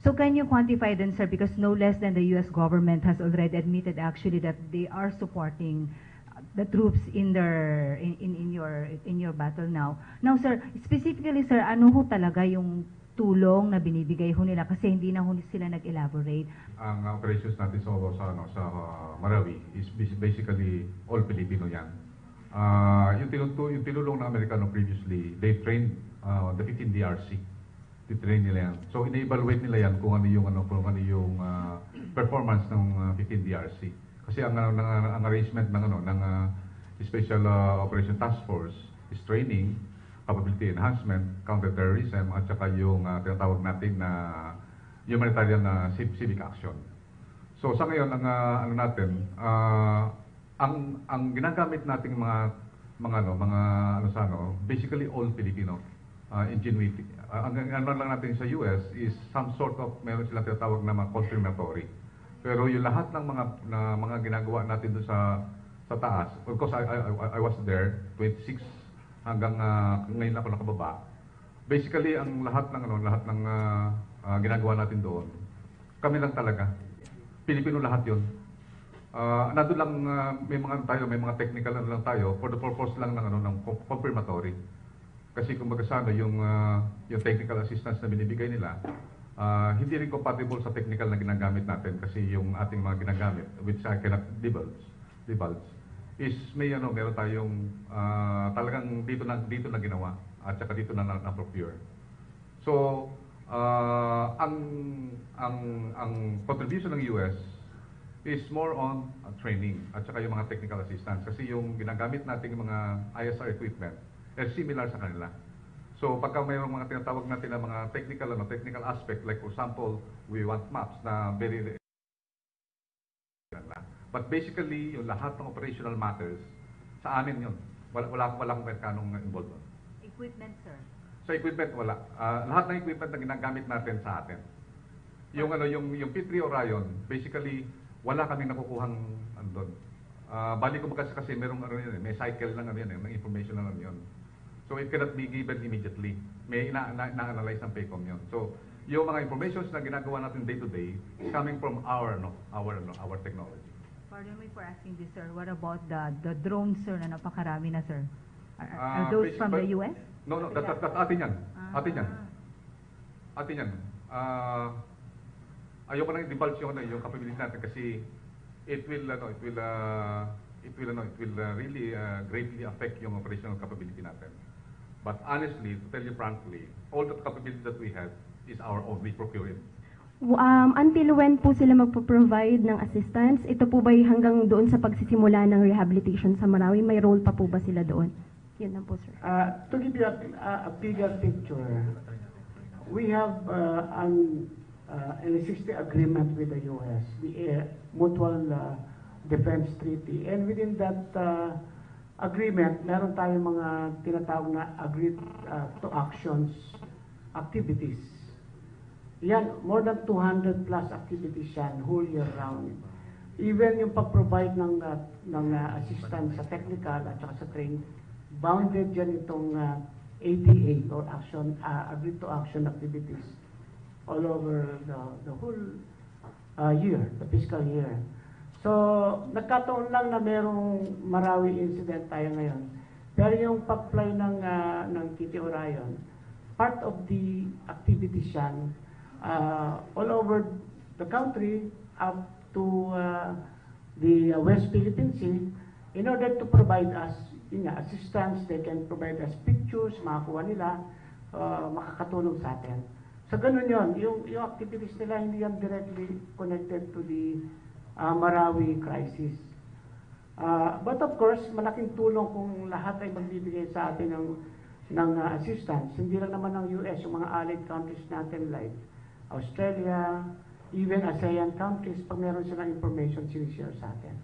So can you quantify then, sir, because no less than the U.S. government has already admitted actually that they are supporting the troops in your battle now. Now, sir, specifically, sir, ano ho talaga yung tulong na binibigay ho nila kasi hindi na ho sila nag-elaborate? Ang operations natin sa Marawi is basically all Filipino yan. Yung tinulong ng Amerikano previously, they trained the 15 DRC. Train nila yan. So ina-evaluate nila yan kung ano yung performance ng 15 DRC. Kasi ang arrangement ng Special Operation Task Force is training, capability enhancement, counterterrorism, at saka yung tinatawag natin na humanitarian civic action. So sa ngayon ang ginagamit nating basically all Filipino ingenuity. Ang lang natin sa US is some sort of meron silang tinatawag na mga confirmatory. Pero yung lahat ng mga ginagawa natin doon sa taas, of course I was there 26 hanggang ngayon ako nakababa. Basically ang lahat ng ginagawa natin doon, kami lang talaga. Pilipino lahat 'yon. Nandun lang may mga technical lang tayo for the purpose lang ng confirmatory. Kasi kumbaga yung technical assistance na binibigay nila, hindi rin compatible sa technical na ginagamit natin kasi yung ating mga ginagamit, which I cannot divulge, is meron tayong talagang dito na ginawa at saka dito na procure. So, ang contribution ng US is more on training at saka yung mga technical assistance kasi yung ginagamit nating mga ISR equipment similar sa kanila. So pagka mayroong mga tinatawag natin na mga technical aspect, like for example, we want maps na very but basically yung lahat ng operational matters sa amin yun. Walang Amerikanong involved. Equipment, sir. Sa equipment wala. Lahat ng equipment na ginagamit natin sa atin. Yung P3 Orion, basically wala kaming nakukuhang andon. Bali ko kasi merong may cycle lang may information lang yun. So it cannot be given immediately. May na-analyze ng PACOM yun. So yung mga informations na ginagawa natin day to day is coming from our technology. Pardon me for asking this, sir. What about the drones, sir, na napakarami na, sir? Are those from the US? No, that's atin yan. Atin yan. Ayoko nang i-divulge yung capability natin kasi it will really greatly affect yung operational capability natin. But honestly, to tell you frankly, all the capability that we have is our own. We procure it. Until when po sila magpo-provide ng assistance? Ito po ba hanggang doon sa pagsisimula ng rehabilitation sa Marawi? May role pa po ba sila doon? Yun lang po, sir. To give you a bigger picture, we have an existing agreement with the US, the Mutual Defense Treaty. And within that agreement, meron tayong mga tinatawag na agreed to actions activities. Yan, more than 200 plus activities yan, whole year round. Even yung pag-provide ng assistance sa technical at saka sa training, bounded dyan itong ATA or agreed to action activities all over the whole year, the fiscal year. So, nagkataon lang na merong Marawi incident tayo ngayon. Pero yung pag-fly ng TT Orion, part of the activities yan, all over the country, up to the West Philippine Sea, in order to provide us assistance. They can provide us pictures, makakuha nila, makakatulong sa atin. So, ganun yun. Yung activities nila, hindi yan directly connected to the Marawi crisis. But of course, malaking tulong kung lahat ay magbibigay sa atin ng assistance. Hindi lang naman ng US, yung mga allied countries natin like Australia, even ASEAN countries, pag meron silang information, sinishare sa atin.